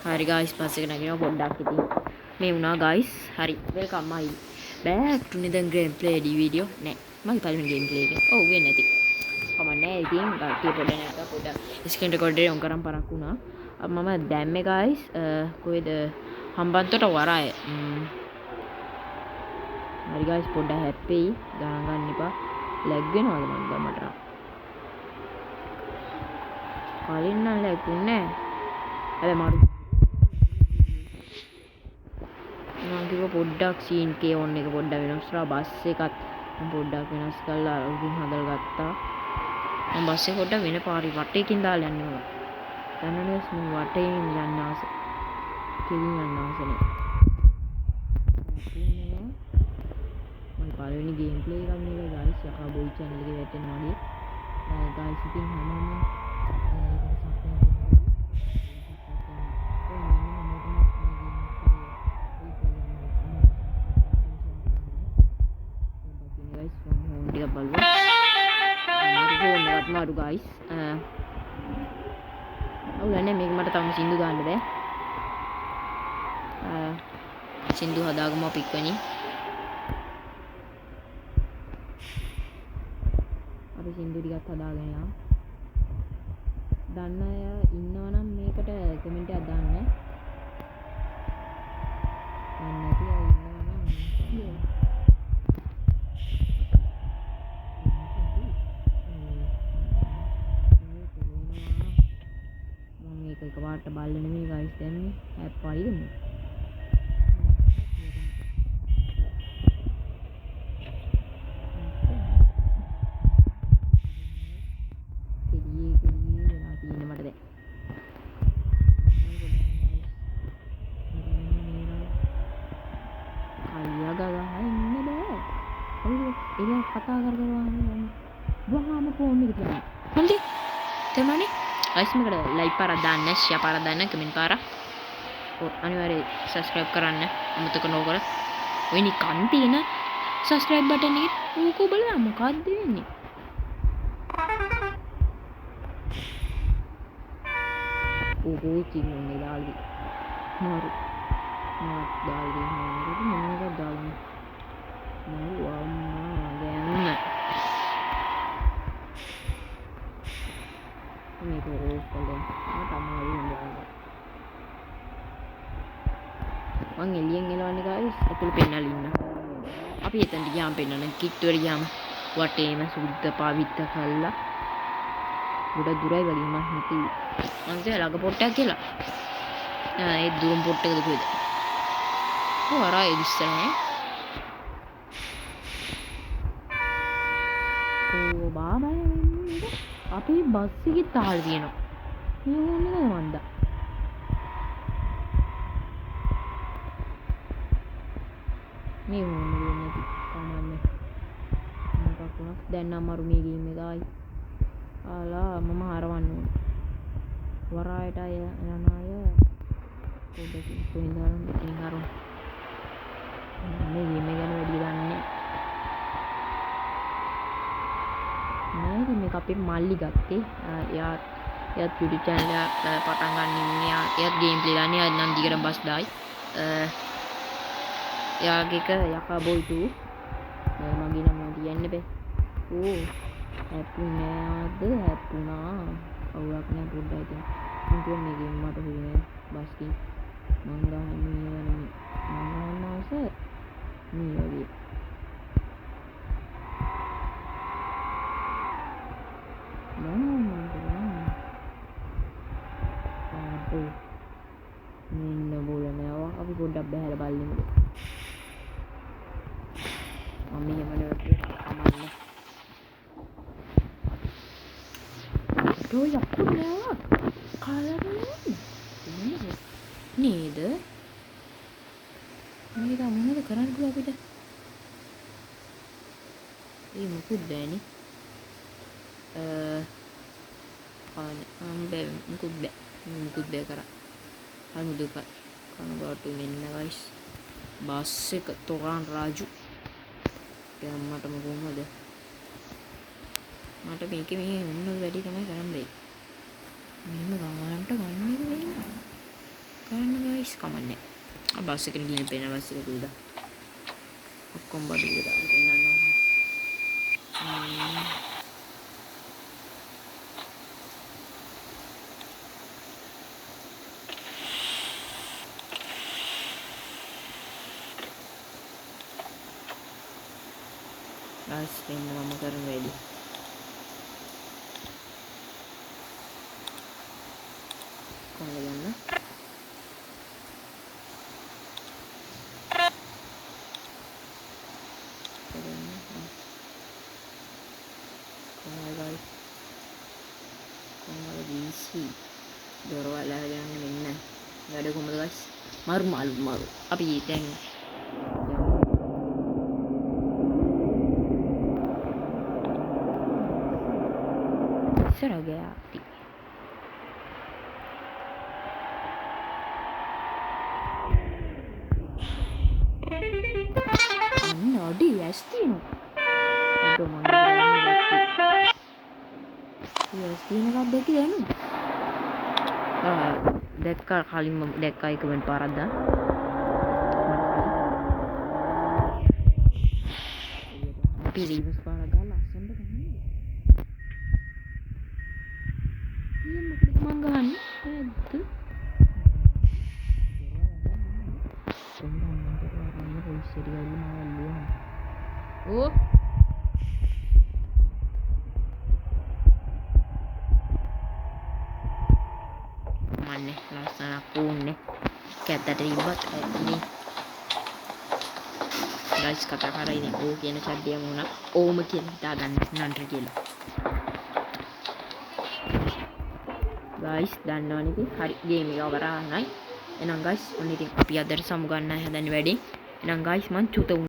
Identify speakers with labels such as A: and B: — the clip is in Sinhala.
A: හරි guys පස්සේ නැගිනවා පොඩ්ඩක් ඉතින් මේ වුණා guys හරි welcome my back to another gameplay video නෑ මගේ පළවෙනි gameplay එක ඔව් වෙන්නේ නැති කමන්නේ ඉතින් ගාටිය පොඩ නැගලා පොඩ screen recorder on කරන් පරක් වුණා මම දැම්මේ guys කොහෙද හම්බන්තොට වරාය හරි guys පොඩ්ඩක් හැප්පෙයි ගණන් ගන්න එපා ලැග් වෙනවද මන් දැම්මට කලින් නම් ලැග් උන්නේ නෑ හැබැයි මාරු මම කිව්වා පොඩ්ඩක් සීන් කේ ඔන් එක පොඩ්ඩක් වෙනස් කරලා බස් එකත් මම පොඩ්ඩක් වෙනස් කරලා උඩින් හදලා ගත්තා මම බස් එක පොඩ්ඩක් වෙන පාරේ වටේකින් දාලා යන්න ඕන දැනනස් මම වටේන් යන්න ආස කෙලින් යන්න ආසනේ මම පළවෙනි ගේම් ප්ලේ එකක් මේක ගයිස් යකා බොයි channel එකේ වැටෙනවා වගේ ගයිස් ඉතින් හැමෝම maru guys awulane මේක මට තාම සින්දු දාන්න බෑ සින්දු හදාගමු අපි ඉක්වණි අපි සින්දු ටිකක් හදාගෙන යමු දන්න අය ඉන්නවා නම් මේකට කමෙන්ට් එකක් දාන්න දන්නේ නැති අය ඉන්නවා නම් එකපාරට බල්ල නෙමෙයි guys දැම්මේ හැප්පයිද කෙලියේ වෙලා තියෙන්නේ මට දැන් අයියා ගගා ඉන්න බෑ ඒක කතා කරගන්න වහාම ෆෝන් එක තියන්න හොඳේ තේරුණානේ guys මේකට like පාරක් දාන්න share පාරක් දාන්න comment පාරක් අනිවාර්යයෙන් subscribe කරන්න අමතක නොකර ඔය නිකන් තියෙන subscribe button එකේ ඕක බලන්න මොකක්ද වෙන්නේ ඕකේ කින්නේ දාලි මාරු දාලි මොනවද දාලි මාරු අම්මා දැන් මේක රෝස් කළා මට අමාරු වෙනවා මං එළියෙන් එලවන්නේ guys අතුල පෙන්නලා ඉන්න අපි එතනට ගියාම පෙන්නන කිට්ටුවට ගියාම වටේම සුද්ධ පවිත්‍ර කළා ගොඩ දුරයි වගේ මං හිතුවේ මං කිය ළඟ පොට්ටක් කියලා ඒ දුරම් පොට්ටකද කොහෙද ඔය අරා ඉස්සර නේ ඕ බාබා අපේ බස් එකේ තාල තියෙනවා මේ ඕනේ මන්ද මේ ඕනේ නැති කමන්නේ මොකක් වුණත් දැන් නම් අරු මේ ගේම් එක ආයි ආලා මම හරවන්න ඕනේ වරායට අය යන අය පොඩ්ඩක් කොහෙන්ද ඉතින් හරවන්න මේ ගේම් එක ගැන වැඩි දන්නේ නෑ මේක අපේ මල්ලි ගත්තේ එයාත් YouTube channel එක පටන් ගන්න ඉන්නේ එයාත් ගේම් ප්ලේ ගන්න එයා නම් දිගටම බස් දායි එයාගේ එක යකා බොයි 2 මගේ නම කියන්න බෑ ඕ හැප්පුණා අවුලක් නෑ පොඩ්ඩයි ඉතින් මම කිව්වා මේ ගේම් මට හොයන්නේ බස් කී මං ගහන්නේ මං ආස මේ වගේ මෙන්න බෝලනවා අපි පොඩ්ඩක් බහැලා බලමු මම යමනේ කමන්නේ ඔය යකුනා කාලේ නේද මේක මොනවද කරන්න පුළුවන් අපිට ඒ මොකුත් බෑනේ මුකුත් බෑ කරා හරි දුක කනගාටු වෙන්න guys බස් එක තොරන් රාජු දැන් මට කොහොමද මට මේකේ මේ මොන වැඩි තමයි කරන්න බෑ මෙහෙම ගාන මට ගන්න එක වෙන්නේ. ගන්න ගයිස් කමන්නේ. බස් එකේ ගිහින් පේන බස් එක දුවලා. ඔක්කොම බඩු දාලා දෙන්නවා. guys ini mama කරන වැඩි කොහොමද ගන්න කොහොමද guys කොහොමද DC දොරවල් අරගෙන මෙන්න වැඩ කොහොමද guys මරු අපි දැන් ragazzi nodi yastino aduh mana yastino එකක් දෙක දෙනු දැක්කා කලින්ම දැක්කා එක වෙන පාරක් දා අපි රීවර්ස් පාරක් ගාලා අස්සන්න ගන්නේ මං ගහන්නේ නැද්ද ඕ මන්නේ ලස්සනක් උන්නේ කැත්තට ඉබ්බත් ඇන්නේ ගයිස් කතා කරා ඉතින් ඕ කියන චඩ්ඩියම වුණා ඕම කියලා හිතාගන්න නන්ටර කියලා guys දන්නවනේ ඉතින් හරි ගේම් එක අවරාණයි එහෙනම් guys ඔන්න ඉතින් අපි අදට සමු ගන්න හදන්නේ වැඩි එහෙනම් guys මං චුත